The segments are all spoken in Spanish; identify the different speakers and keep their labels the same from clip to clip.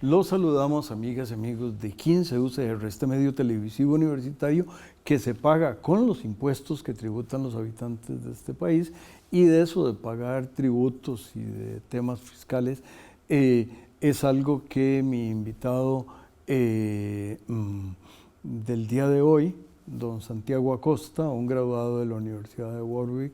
Speaker 1: Los saludamos, amigas y amigos de 15 UCR, este medio televisivo universitario que se paga con los impuestos que tributan los habitantes de este país, y de eso de pagar tributos y de temas fiscales es algo que mi invitado del día de hoy, don Santiago Acosta, un graduado de la Universidad de Warwick,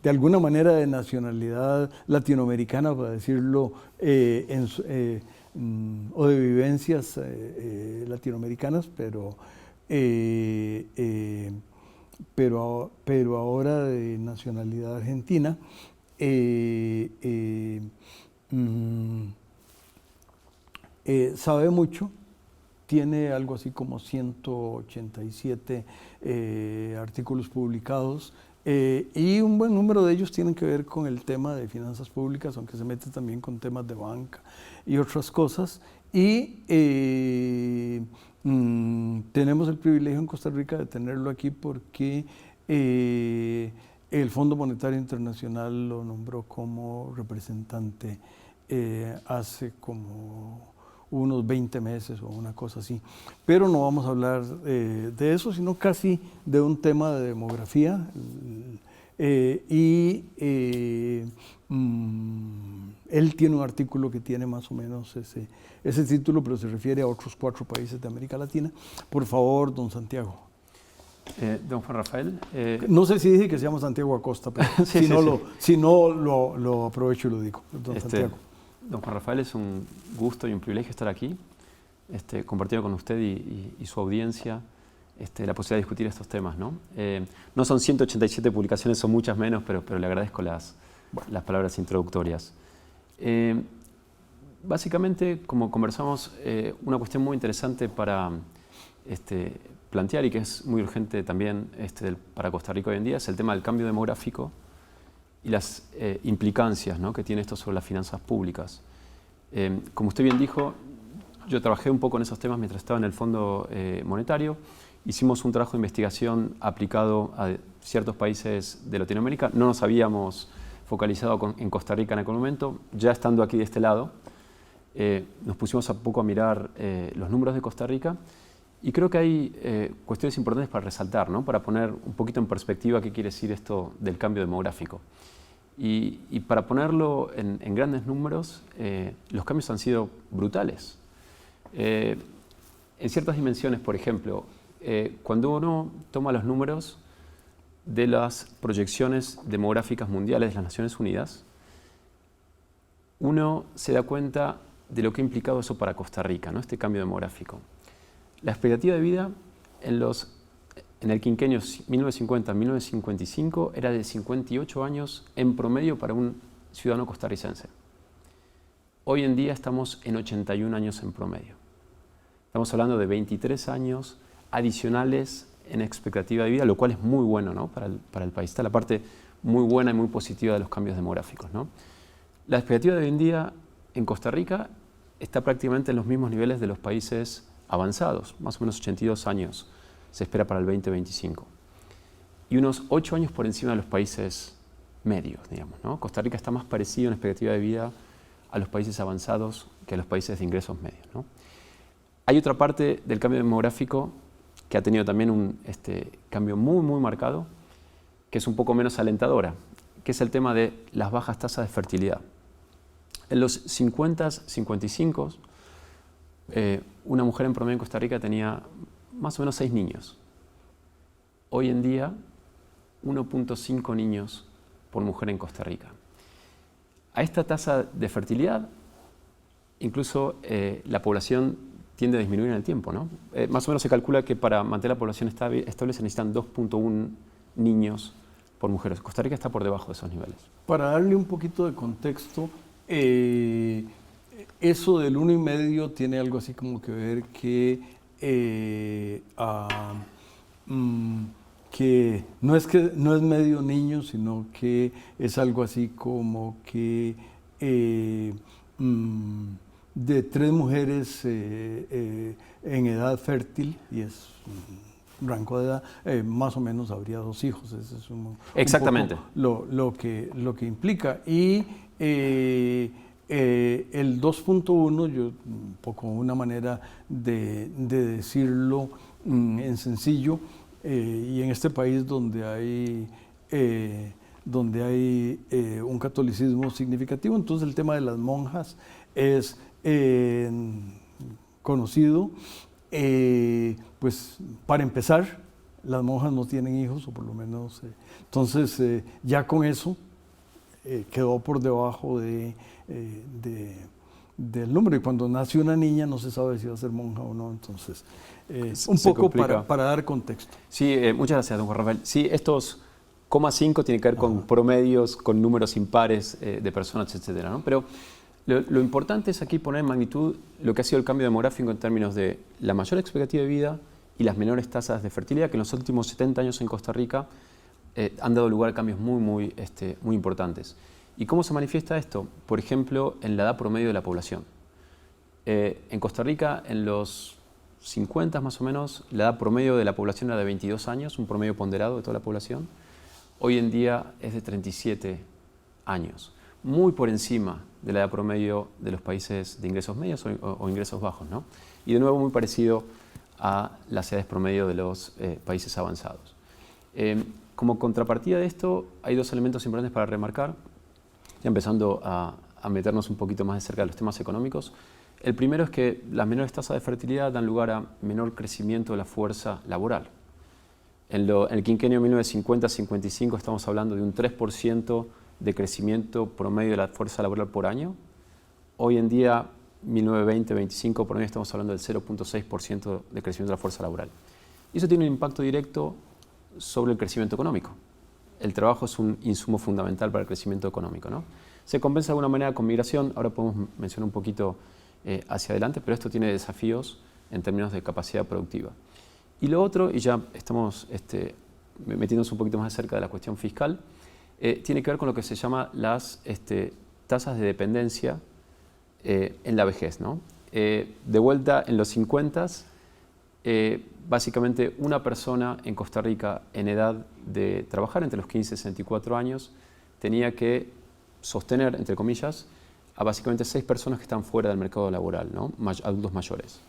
Speaker 1: de alguna manera de nacionalidad latinoamericana, para decirlo, o de vivencias latinoamericanas, pero ahora de nacionalidad argentina. Sabe mucho, tiene algo así como 187 artículos publicados, y un buen número de ellos tienen que ver con el tema de finanzas públicas, aunque se mete también con temas de banca y otras cosas. Y tenemos el privilegio en Costa Rica de tenerlo aquí porque el Fondo Monetario Internacional lo nombró como representante hace como unos 20 meses o una cosa así. Pero no vamos a hablar de eso, sino casi de un tema de demografía. Él tiene un artículo que tiene más o menos ese título, pero se refiere a otros 4 países de América Latina. Por favor, don Santiago.
Speaker 2: Don Juan Rafael.
Speaker 1: No sé si dije que se llama Santiago Acosta, pero
Speaker 2: sí,
Speaker 1: si no lo aprovecho y lo digo. Don Santiago.
Speaker 2: Don Juan Rafael, es un gusto y un privilegio estar aquí, compartiendo con usted y su audiencia la posibilidad de discutir estos temas, ¿no? No son 187 publicaciones, son muchas menos, pero le agradezco las palabras introductorias. Básicamente, como conversamos, una cuestión muy interesante para plantear y que es muy urgente también para Costa Rica hoy en día es el tema del cambio demográfico y las implicancias, ¿no?, que tiene esto sobre las finanzas públicas. Como usted bien dijo, yo trabajé un poco en esos temas mientras estaba en el Fondo Monetario. Hicimos un trabajo de investigación aplicado a ciertos países de Latinoamérica. No nos habíamos focalizado en Costa Rica en aquel momento. Ya estando aquí de este lado, nos pusimos a poco a mirar los números de Costa Rica, y creo que hay cuestiones importantes para resaltar, ¿no?, para poner un poquito en perspectiva qué quiere decir esto del cambio demográfico. Y para ponerlo en grandes números, los cambios han sido brutales. En ciertas dimensiones, por ejemplo, cuando uno toma los números de las proyecciones demográficas mundiales de las Naciones Unidas, uno se da cuenta de lo que ha implicado eso para Costa Rica, ¿no?, este cambio demográfico. La expectativa de vida en el quinquenio 1950-1955 era de 58 años en promedio para un ciudadano costarricense. Hoy en día estamos en 81 años en promedio. Estamos hablando de 23 años adicionales en expectativa de vida, lo cual es muy bueno, ¿no?, para el país. Está la parte muy buena y muy positiva de los cambios demográficos, ¿no? La expectativa de hoy en día en Costa Rica está prácticamente en los mismos niveles de los países avanzados, más o menos 82 años se espera para el 2025. Y unos 8 años por encima de los países medios, digamos, ¿no? Costa Rica está más parecido en expectativa de vida a los países avanzados que a los países de ingresos medios, ¿no? Hay otra parte del cambio demográfico que ha tenido también un cambio muy, muy marcado, que es un poco menos alentadora, que es el tema de las bajas tasas de fertilidad. En los 50s, 55s, una mujer en promedio en Costa Rica tenía más o menos 6 niños. Hoy en día, 1.5 niños por mujer en Costa Rica. A esta tasa de fertilidad, incluso la población tiende a disminuir en el tiempo, ¿no? Más o menos se calcula que para mantener la población estable se necesitan 2.1 niños por mujeres. Costa Rica está por debajo de esos niveles.
Speaker 1: Para darle un poquito de contexto, eso del 1,5 tiene algo así como que ver que que no es medio niño, sino que es algo así como que de 3 mujeres en edad fértil, y es un rango de edad, más o menos habría 2 hijos. Ese es
Speaker 2: exactamente
Speaker 1: un poco lo que implica. Y el 2.1, yo un poco una manera de decirlo en sencillo, y en este país donde hay un catolicismo significativo, entonces el tema de las monjas es conocido. Pues para empezar, las monjas no tienen hijos, o por lo menos, entonces ya con eso quedó por debajo del número, y cuando nace una niña no se sabe si va a ser monja o no, entonces un poco para dar contexto.
Speaker 2: Sí, muchas gracias, don Juan Rafael. Sí, estos 0,5 tienen que ver con promedios, con números impares de personas, etcétera, ¿no? Pero lo importante es aquí poner en magnitud lo que ha sido el cambio demográfico en términos de la mayor expectativa de vida y las menores tasas de fertilidad, que en los últimos 70 años en Costa Rica han dado lugar a cambios muy importantes. ¿Y cómo se manifiesta esto? Por ejemplo, en la edad promedio de la población. En Costa Rica, en los 50 más o menos, la edad promedio de la población era de 22 años, un promedio ponderado de toda la población. Hoy en día es de 37 años, muy por encima de la edad promedio de los países de ingresos medios o ingresos bajos, ¿no? Y de nuevo muy parecido a las edades promedio de los países avanzados. Como contrapartida de esto, hay 2 elementos importantes para remarcar, ya empezando a meternos un poquito más de cerca de los temas económicos. El primero es que las menores tasas de fertilidad dan lugar a menor crecimiento de la fuerza laboral. En el quinquenio 1950-55 estamos hablando de un 3% de crecimiento promedio de la fuerza laboral por año. Hoy en día, 1920-25, promedio estamos hablando del 0.6% de crecimiento de la fuerza laboral. Y eso tiene un impacto directo sobre el crecimiento económico. El trabajo es un insumo fundamental para el crecimiento económico, ¿no? Se compensa de alguna manera con migración, ahora podemos mencionar un poquito hacia adelante, pero esto tiene desafíos en términos de capacidad productiva. Y lo otro, y ya estamos metiéndonos un poquito más cerca de la cuestión fiscal, tiene que ver con lo que se llama las tasas de dependencia en la vejez, ¿no? De vuelta en los 50s, básicamente una persona en Costa Rica en edad de trabajar entre los 15 y 64 años tenía que sostener, entre comillas, a básicamente 6 personas que están fuera del mercado laboral, ¿no? Adultos mayores.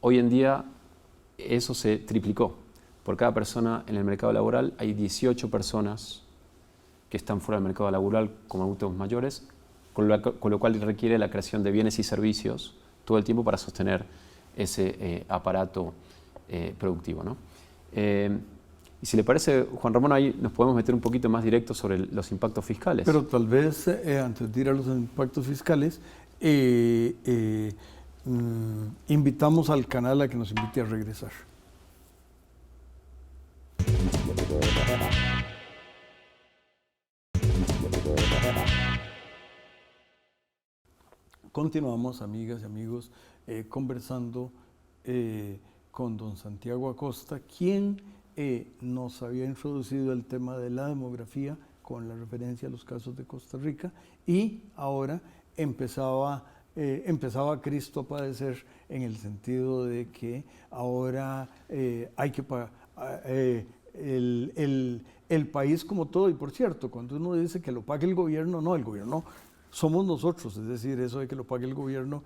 Speaker 2: Hoy en día eso se triplicó. Por cada persona en el mercado laboral hay 18 personas que están fuera del mercado laboral como adultos mayores, con lo cual requiere la creación de bienes y servicios todo el tiempo para sostener ese aparato productivo, ¿no? Y si le parece, Juan Ramón, ahí nos podemos meter un poquito más directo sobre los impactos fiscales.
Speaker 1: Pero tal vez, antes de ir a los impactos fiscales, invitamos al canal a que nos invite a regresar. Continuamos, amigas y amigos, conversando con don Santiago Acosta, quien nos había introducido el tema de la demografía con la referencia a los casos de Costa Rica, y ahora empezaba Cristo a padecer, en el sentido de que ahora hay que pagar el país como todo. Y por cierto, cuando uno dice que lo pague el gobierno, no, el gobierno somos nosotros, es decir, eso de que lo pague el gobierno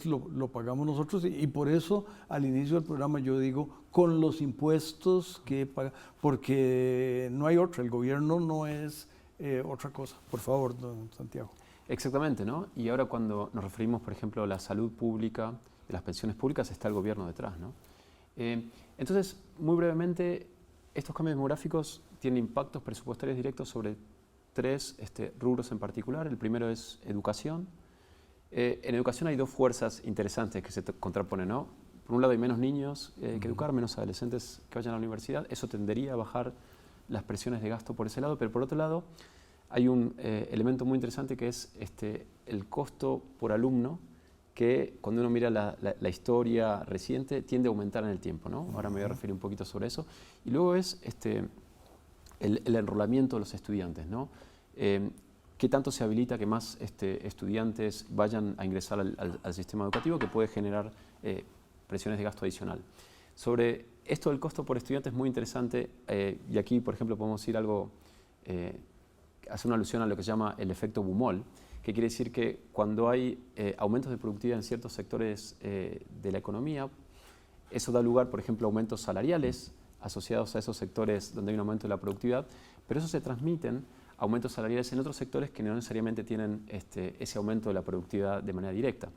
Speaker 1: lo pagamos nosotros, y por eso al inicio del programa yo digo con los impuestos que paga, porque no hay otra, el gobierno no es otra cosa. Por favor, don Santiago.
Speaker 2: Exactamente, ¿no? Y ahora cuando nos referimos, por ejemplo, a la salud pública, de las pensiones públicas, está el gobierno detrás, ¿no? Entonces, muy brevemente, estos cambios demográficos tienen impactos presupuestarios directos sobre 3 rubros en particular. El primero es educación. En educación hay 2 fuerzas interesantes que se contraponen, ¿no? Por un lado hay menos niños que educar, menos adolescentes que vayan a la universidad. Eso tendería a bajar las presiones de gasto por ese lado, pero por otro lado hay un elemento muy interesante que es el costo por alumno que cuando uno mira la historia reciente tiende a aumentar en el tiempo, ¿no? Ahora me voy a referir un poquito sobre eso. Y luego es el enrolamiento de los estudiantes, ¿no? ¿Qué tanto se habilita que más estudiantes vayan a ingresar al sistema educativo, que puede generar presiones de gasto adicional? Sobre esto del costo por estudiante es muy interesante, y aquí, por ejemplo, podemos decir algo, hacer una alusión a lo que se llama el efecto Bumol, que quiere decir que cuando hay aumentos de productividad en ciertos sectores de la economía, eso da lugar, por ejemplo, a aumentos salariales asociados a esos sectores donde hay un aumento de la productividad, pero eso se transmiten aumentos salariales en otros sectores que no necesariamente tienen ese aumento de la productividad de manera directa.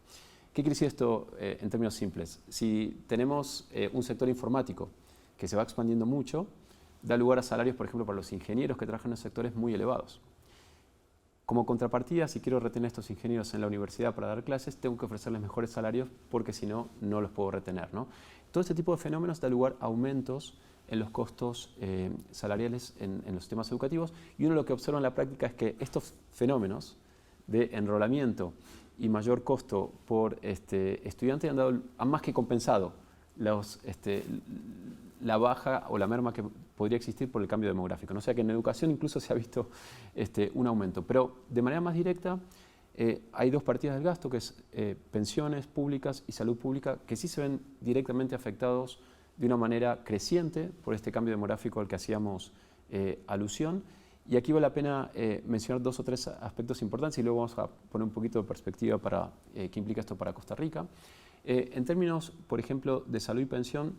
Speaker 2: ¿Qué quiere decir esto en términos simples? Si tenemos un sector informático que se va expandiendo mucho, da lugar a salarios, por ejemplo, para los ingenieros que trabajan en sectores muy elevados. Como contrapartida, si quiero retener a estos ingenieros en la universidad para dar clases, tengo que ofrecerles mejores salarios porque si no, no los puedo retener, ¿no? Todo este tipo de fenómenos da lugar a aumentos en los costos salariales en los sistemas educativos, y uno lo que observa en la práctica es que estos fenómenos de enrolamiento y mayor costo por estudiante han más que compensado la baja o la merma que podría existir por el cambio demográfico, ¿no? O sea que en educación incluso se ha visto un aumento, pero de manera más directa hay dos partidas del gasto, que es pensiones públicas y salud pública, que sí se ven directamente afectados de una manera creciente por este cambio demográfico al que hacíamos alusión. Y aquí vale la pena mencionar dos o tres aspectos importantes y luego vamos a poner un poquito de perspectiva para qué implica esto para Costa Rica. En términos, por ejemplo, de salud y pensión,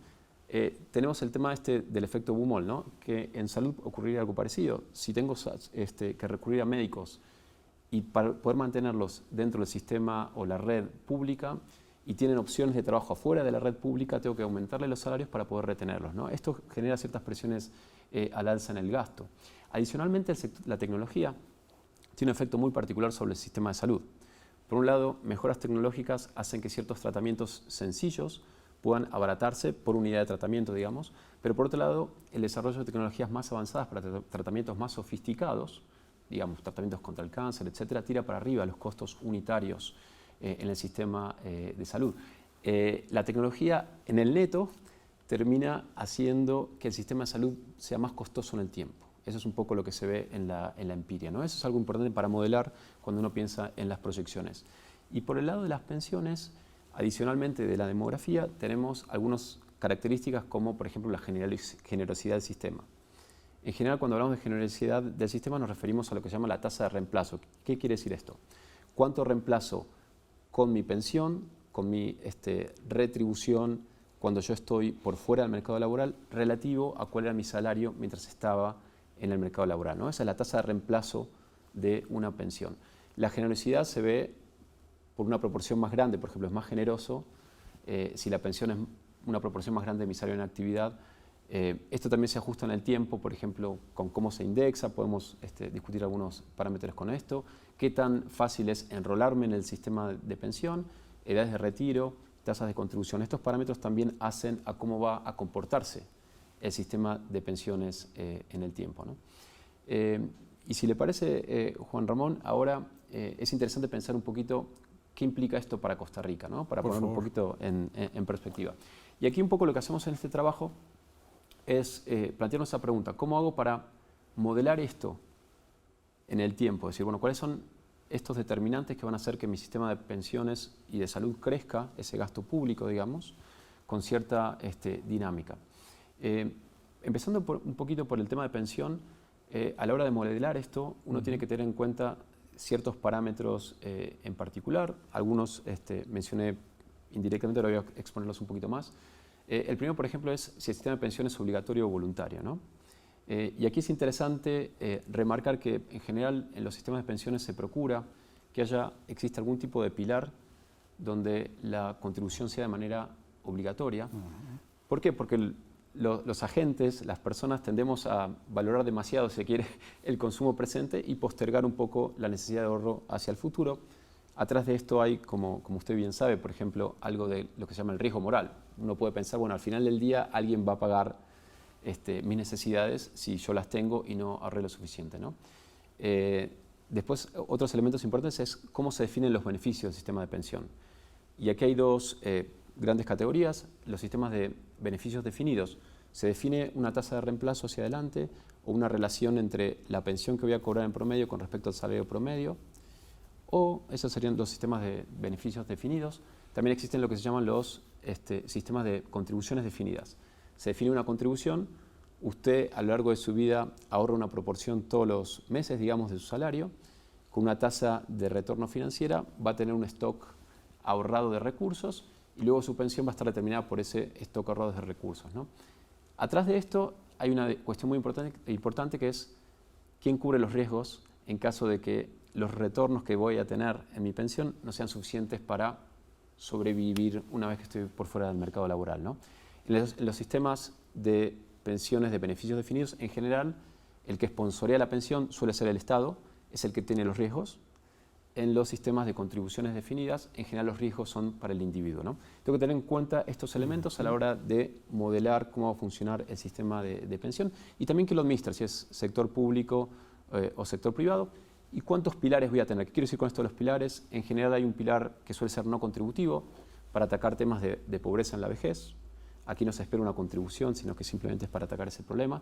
Speaker 2: tenemos el tema del efecto Bumol, ¿no? Que en salud ocurriría algo parecido. Si tengo que recurrir a médicos y para poder mantenerlos dentro del sistema o la red pública y tienen opciones de trabajo afuera de la red pública, tengo que aumentarle los salarios para poder retenerlos, ¿no? Esto genera ciertas presiones al alza en el gasto. Adicionalmente, la tecnología tiene un efecto muy particular sobre el sistema de salud. Por un lado, mejoras tecnológicas hacen que ciertos tratamientos sencillos puedan abaratarse por unidad de tratamiento, digamos, pero por otro lado, el desarrollo de tecnologías más avanzadas para tratamientos más sofisticados, digamos, tratamientos contra el cáncer, etcétera, tira para arriba los costos unitarios en el sistema de salud. La tecnología en el neto termina haciendo que el sistema de salud sea más costoso en el tiempo. Eso es un poco lo que se ve en la empiria, ¿no? Eso es algo importante para modelar cuando uno piensa en las proyecciones. Y por el lado de las pensiones, adicionalmente de la demografía, tenemos algunas características como, por ejemplo, la generosidad del sistema. En general, cuando hablamos de generosidad del sistema, nos referimos a lo que se llama la tasa de reemplazo. ¿Qué quiere decir esto? ¿Cuánto reemplazo con mi pensión, con mi retribución cuando yo estoy por fuera del mercado laboral, relativo a cuál era mi salario mientras estaba en el mercado laboral, ¿no? Esa es la tasa de reemplazo de una pensión. La generosidad se ve por una proporción más grande, por ejemplo, es más generoso si la pensión es una proporción más grande de mi salario en actividad. Esto también se ajusta en el tiempo, por ejemplo, con cómo se indexa, podemos discutir algunos parámetros con esto, qué tan fácil es enrolarme en el sistema de pensión, edades de retiro, tasas de contribución. Estos parámetros también hacen a cómo va a comportarse el sistema de pensiones en el tiempo, ¿no? Y si le parece, Juan Ramón, ahora es interesante pensar un poquito qué implica esto para Costa Rica, ¿no? Para poner un poquito en perspectiva. Y aquí un poco lo que hacemos en este trabajo es plantearnos esa pregunta: ¿cómo hago para modelar esto en el tiempo? Es decir, bueno, ¿cuáles son estos determinantes que van a hacer que mi sistema de pensiones y de salud crezca, ese gasto público, digamos, con cierta dinámica? Empezando un poquito por el tema de pensión, a la hora de modelar esto, uno tiene que tener en cuenta ciertos parámetros en particular. Algunos mencioné indirectamente, ahora voy a exponerlos un poquito más. El primero, por ejemplo, es si el sistema de pensión es obligatorio o voluntario, ¿no? Y aquí es interesante remarcar que en general en los sistemas de pensiones se procura que exista algún tipo de pilar donde la contribución sea de manera obligatoria. ¿Por qué? Porque los agentes, las personas, tendemos a valorar demasiado, si se quiere, el consumo presente y postergar un poco la necesidad de ahorro hacia el futuro. Atrás de esto hay, como usted bien sabe, por ejemplo, algo de lo que se llama el riesgo moral. Uno puede pensar, bueno, al final del día alguien va a pagar mis necesidades si yo las tengo y no ahorré lo suficiente, ¿no? Después, otros elementos importantes es cómo se definen los beneficios del sistema de pensión. Y aquí hay dos grandes categorías. Los sistemas de beneficios definidos. Se define una tasa de reemplazo hacia adelante o una relación entre la pensión que voy a cobrar en promedio con respecto al salario promedio. O esos serían los sistemas de beneficios definidos. También existen lo que se llaman los sistemas de contribuciones definidas. Se define una contribución, usted a lo largo de su vida ahorra una proporción todos los meses, digamos, de su salario, con una tasa de retorno financiera, va a tener un stock ahorrado de recursos y luego su pensión va a estar determinada por ese stock ahorrado de recursos, ¿no? Atrás de esto hay una cuestión muy importante que es quién cubre los riesgos en caso de que los retornos que voy a tener en mi pensión no sean suficientes para sobrevivir una vez que estoy por fuera del mercado laboral, ¿no? En los sistemas de pensiones de beneficios definidos, en general, el que sponsorea la pensión suele ser el Estado, es el que tiene los riesgos. En los sistemas de contribuciones definidas, en general los riesgos son para el individuo, ¿no? Tengo que tener en cuenta estos elementos a la hora de modelar cómo va a funcionar el sistema de pensión y también quién lo administra, si es sector público o sector privado. ¿Y cuántos pilares voy a tener? ¿Qué quiero decir con esto de los pilares? En general hay un pilar que suele ser no contributivo para atacar temas de pobreza en la vejez. Aquí no se espera una contribución, sino que simplemente es para atacar ese problema.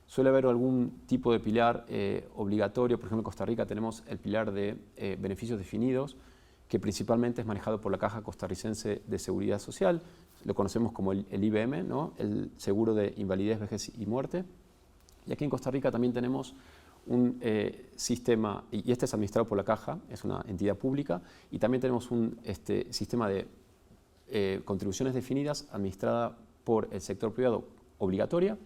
Speaker 2: Suele haber algún tipo de pilar obligatorio. Por ejemplo, en Costa Rica tenemos el pilar de beneficios definidos, que principalmente es manejado por la Caja Costarricense de Seguridad Social. Lo conocemos como el IBM, ¿no? El Seguro de Invalidez, Vejez y Muerte. Y aquí en Costa Rica también tenemos un sistema, y este es administrado por la Caja, es una entidad pública, y también tenemos un sistema de contribuciones definidas administrada por el sector privado obligatoria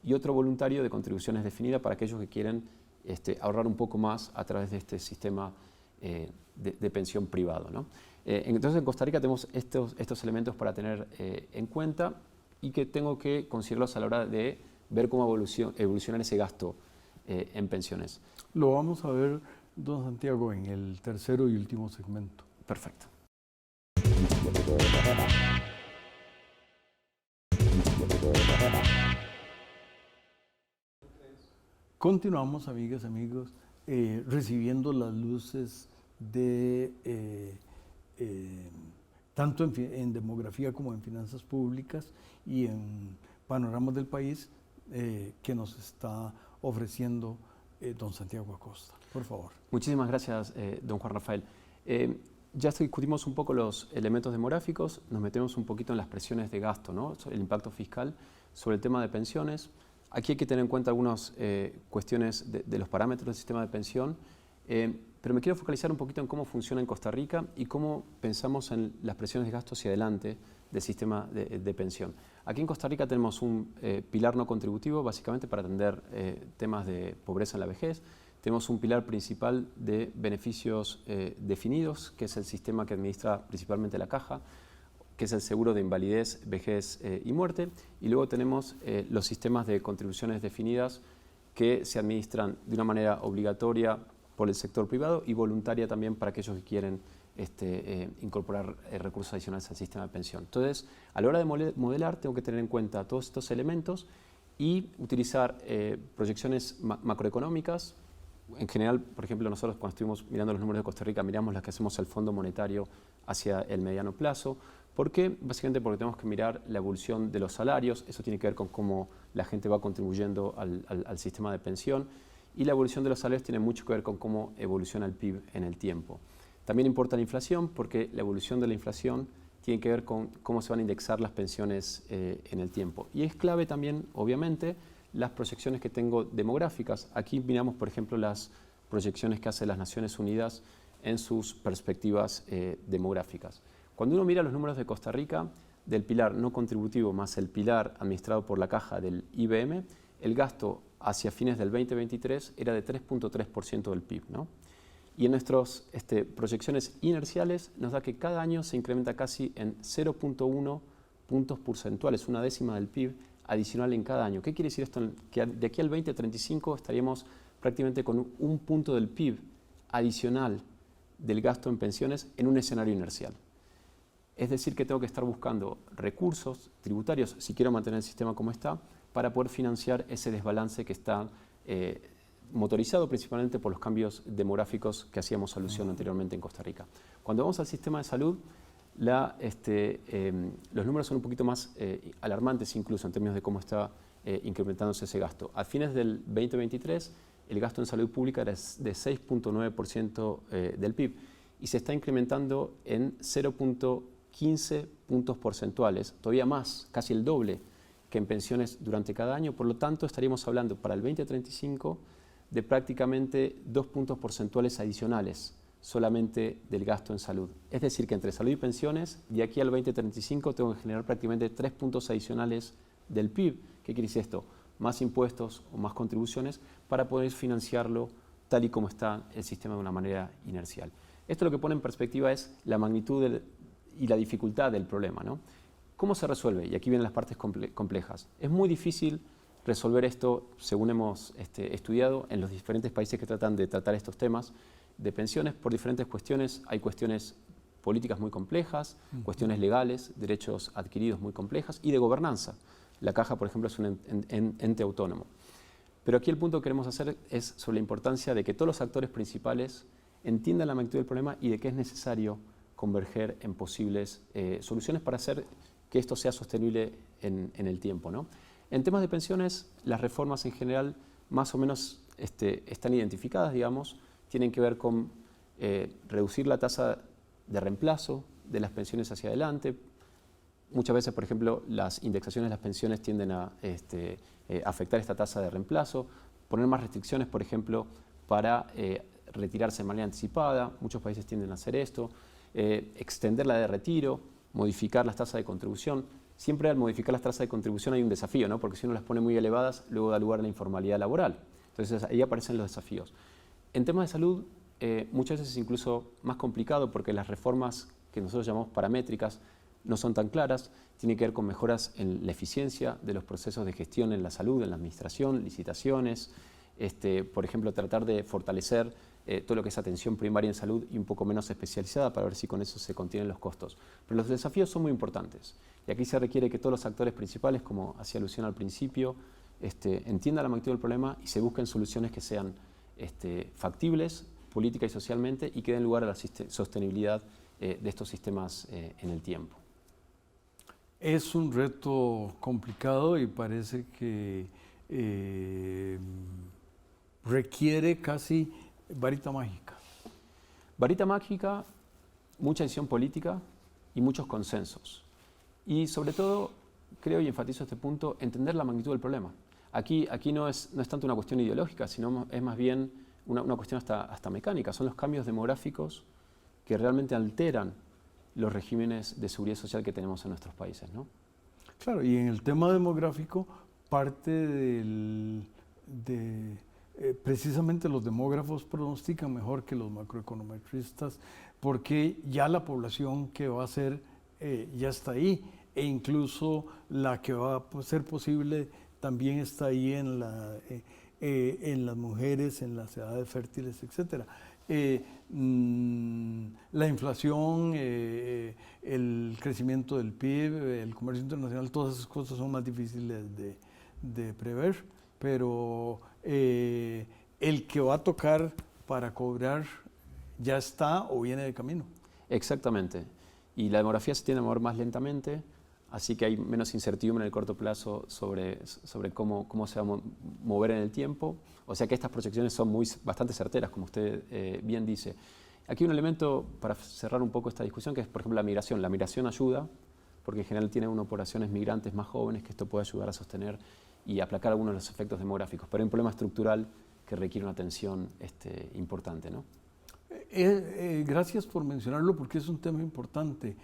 Speaker 2: y otro voluntario de contribuciones definidas para aquellos que quieren ahorrar un poco más a través de este sistema de pensión privado, ¿no? Entonces en Costa Rica tenemos estos elementos para tener en cuenta y que tengo que considerarlos a la hora de ver cómo evolucionar ese gasto en pensiones.
Speaker 1: Lo vamos a ver, don Santiago, en el tercero y último segmento.
Speaker 2: Perfecto.
Speaker 1: Continuamos, amigas y amigos, recibiendo las luces de tanto en demografía como en finanzas públicas y en panoramas del país que nos está ofreciendo don Santiago Acosta. Por favor.
Speaker 2: Muchísimas gracias, don Juan Rafael. Ya discutimos un poco los elementos demográficos, nos metemos un poquito en las presiones de gasto, ¿no? El impacto fiscal sobre el tema de pensiones. Aquí hay que tener en cuenta algunas cuestiones de los parámetros del sistema de pensión, pero me quiero focalizar un poquito en cómo funciona en Costa Rica y cómo pensamos en las presiones de gasto hacia adelante del sistema de pensión. Aquí en Costa Rica tenemos un pilar no contributivo, básicamente para atender temas de pobreza en la vejez. Tenemos un pilar principal de beneficios definidos, que es el sistema que administra principalmente la Caja, que es el seguro de invalidez, vejez y muerte. Y luego tenemos los sistemas de contribuciones definidas que se administran de una manera obligatoria por el sector privado y voluntaria también para aquellos que quieren incorporar recursos adicionales al sistema de pensión. Entonces, a la hora de modelar, tengo que tener en cuenta todos estos elementos y utilizar proyecciones macroeconómicas. En general, por ejemplo, nosotros cuando estuvimos mirando los números de Costa Rica, miramos las que hacemos al Fondo Monetario hacia el mediano plazo. ¿Por qué? Básicamente porque tenemos que mirar la evolución de los salarios, eso tiene que ver con cómo la gente va contribuyendo al sistema de pensión, y la evolución de los salarios tiene mucho que ver con cómo evoluciona el PIB en el tiempo. También importa la inflación, porque la evolución de la inflación tiene que ver con cómo se van a indexar las pensiones en el tiempo. Y es clave también, obviamente, las proyecciones que tengo demográficas. Aquí miramos, por ejemplo, las proyecciones que hace las Naciones Unidas en sus perspectivas demográficas. Cuando uno mira los números de Costa Rica, del pilar no contributivo más el pilar administrado por la Caja del IBM, el gasto hacia fines del 2023 era de 3.3% del PIB, ¿no? Y en nuestras proyecciones inerciales nos da que cada año se incrementa casi en 0.1 puntos porcentuales, una décima del PIB adicional en cada año. ¿Qué quiere decir esto? Que de aquí al 2035 estaríamos prácticamente con un punto del PIB adicional del gasto en pensiones en un escenario inercial. Es decir, que tengo que estar buscando recursos tributarios, si quiero mantener el sistema como está, para poder financiar ese desbalance que está motorizado principalmente por los cambios demográficos que hacíamos alusión anteriormente en Costa Rica. Cuando vamos al sistema de salud, los números son un poquito más alarmantes incluso en términos de cómo está incrementándose ese gasto. A fines del 2023, el gasto en salud pública era de 6.9% del PIB y se está incrementando en 0.15 puntos porcentuales, todavía más, casi el doble que en pensiones durante cada año. Por lo tanto, estaríamos hablando para el 2035 de prácticamente 2 puntos porcentuales adicionales solamente del gasto en salud. Es decir, que entre salud y pensiones, de aquí al 2035 tengo que generar prácticamente 3 puntos adicionales del PIB. ¿Qué quiere decir esto? Más impuestos o más contribuciones para poder financiarlo tal y como está el sistema de una manera inercial. Esto lo que pone en perspectiva es la magnitud y la dificultad del problema, ¿no? ¿Cómo se resuelve? Y aquí vienen las partes complejas. Es muy difícil resolver esto, según hemos estudiado, en los diferentes países que tratan de tratar estos temas de pensiones por diferentes cuestiones. Hay cuestiones políticas muy complejas, cuestiones legales, derechos adquiridos muy complejas y de gobernanza. La Caja, por ejemplo, es un ente autónomo. Pero aquí el punto que queremos hacer es sobre la importancia de que todos los actores principales entiendan la magnitud del problema y de que es necesario converger en posibles soluciones para hacer que esto sea sostenible en el tiempo, ¿no? En temas de pensiones, las reformas en general más o menos están identificadas, digamos, tienen que ver con reducir la tasa de reemplazo de las pensiones hacia adelante. Muchas veces, por ejemplo, las indexaciones de las pensiones tienden a afectar esta tasa de reemplazo, poner más restricciones, por ejemplo, para retirarse de manera anticipada. Muchos países tienden a hacer esto. Extender la de retiro, modificar las tasas de contribución. Siempre al modificar las tasas de contribución hay un desafío, ¿no? Porque si uno las pone muy elevadas, luego da lugar a la informalidad laboral. Entonces ahí aparecen los desafíos. En temas de salud, muchas veces es incluso más complicado porque las reformas que nosotros llamamos paramétricas no son tan claras, tiene que ver con mejoras en la eficiencia de los procesos de gestión en la salud, en la administración, licitaciones, por ejemplo, tratar de fortalecer todo lo que es atención primaria en salud y un poco menos especializada para ver si con eso se contienen los costos. Pero los desafíos son muy importantes y aquí se requiere que todos los actores principales, como hacía alusión al principio, entiendan la magnitud del problema y se busquen soluciones que sean factibles política y socialmente y que den lugar a la sostenibilidad de estos sistemas en el tiempo.
Speaker 1: Es un reto complicado y parece que requiere casi varita mágica.
Speaker 2: Varita mágica, mucha decisión política y muchos consensos. Y sobre todo, creo y enfatizo este punto, entender la magnitud del problema. Aquí no es tanto una cuestión ideológica, sino es más bien una cuestión hasta mecánica. Son los cambios demográficos que realmente alteran los regímenes de seguridad social que tenemos en nuestros países, ¿no?
Speaker 1: Claro, y en el tema demográfico, parte precisamente los demógrafos pronostican mejor que los macroeconometristas, porque ya la población que va a ser ya está ahí, e incluso la que va a ser posible también está ahí en las mujeres, en las edades fértiles, etc. La inflación, el crecimiento del PIB, el comercio internacional, todas esas cosas son más difíciles de prever, pero el que va a tocar para cobrar ya está o viene de camino.
Speaker 2: Exactamente. Y la demografía se tiende a mover más lentamente, así que hay menos incertidumbre en el corto plazo sobre cómo se va a mover en el tiempo. O sea que estas proyecciones son bastante certeras, como usted bien dice. Aquí un elemento para cerrar un poco esta discusión, que es, por ejemplo, la migración. La migración ayuda, porque en general tiene uno poblaciones migrantes más jóvenes, que esto puede ayudar a sostener y aplacar algunos de los efectos demográficos. Pero hay un problema estructural que requiere una atención importante, ¿no?
Speaker 1: Gracias por mencionarlo, porque es un tema importante.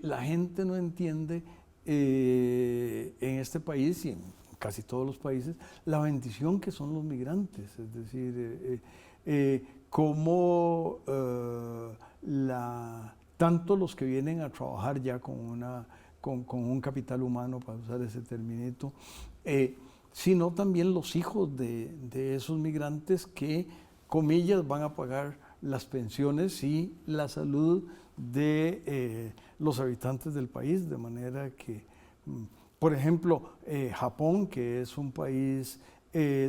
Speaker 1: La gente no entiende en este país y en casi todos los países la bendición que son los migrantes, es decir, cómo tanto los que vienen a trabajar ya con un capital humano, para usar ese terminito, sino también los hijos de esos migrantes que, comillas, van a pagar las pensiones y la salud de los habitantes del país, de manera que, por ejemplo, Japón, que es un país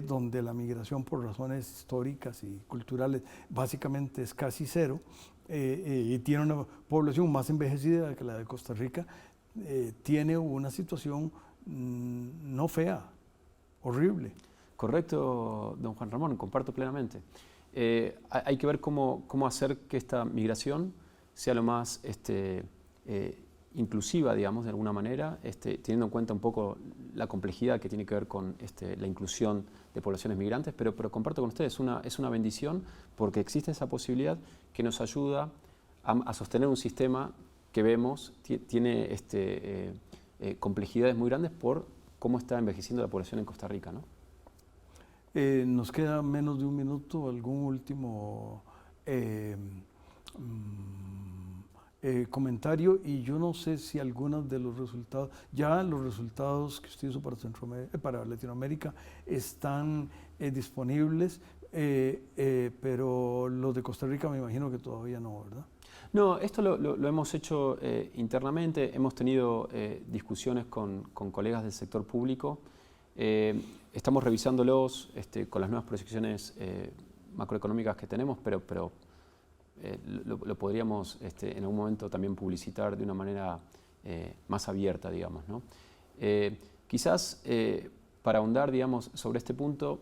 Speaker 1: donde la migración por razones históricas y culturales básicamente es casi cero, y tiene una población más envejecida que la de Costa Rica, tiene una situación no fea, horrible.
Speaker 2: Correcto, don Juan Ramón, comparto plenamente. Hay que ver cómo hacer que esta migración sea lo más inclusiva, digamos, de alguna manera, teniendo en cuenta un poco la complejidad que tiene que ver con la inclusión de poblaciones migrantes, pero comparto con ustedes, es una bendición porque existe esa posibilidad que nos ayuda a sostener un sistema que vemos tiene complejidades muy grandes por cómo está envejeciendo la población en Costa Rica, ¿no?
Speaker 1: Nos queda menos de un minuto. ¿Algún último comentario? Y yo no sé si algunos de los resultados, ya los resultados que usted hizo para Latinoamérica están disponibles, pero los de Costa Rica me imagino que todavía no, ¿verdad?
Speaker 2: No, esto lo hemos hecho internamente, hemos tenido discusiones con colegas del sector público. Estamos revisándolos con las nuevas proyecciones macroeconómicas que tenemos, pero lo podríamos en algún momento también publicitar de una manera más abierta, digamos, ¿no? Quizás para ahondar, digamos, sobre este punto,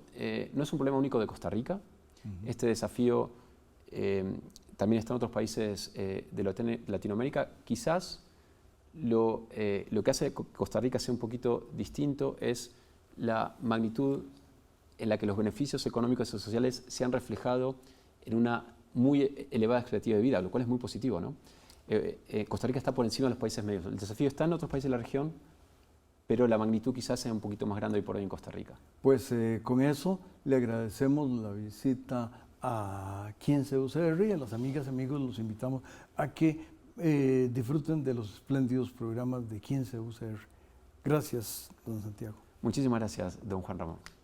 Speaker 2: no es un problema único de Costa Rica. Este desafío también está en otros países de Latinoamérica. Quizás lo que hace que Costa Rica sea un poquito distinto es la magnitud en la que los beneficios económicos y sociales se han reflejado en una muy elevada expectativa de vida, lo cual es muy positivo, ¿no? Costa Rica está por encima de los países medios. El desafío está en otros países de la región, pero la magnitud quizás sea un poquito más grande hoy por hoy en Costa Rica.
Speaker 1: Pues con eso le agradecemos la visita a 15 UCR y a las amigas y amigos los invitamos a que disfruten de los espléndidos programas de 15 UCR. Gracias, don Santiago.
Speaker 2: Muchísimas gracias, don Juan Ramón.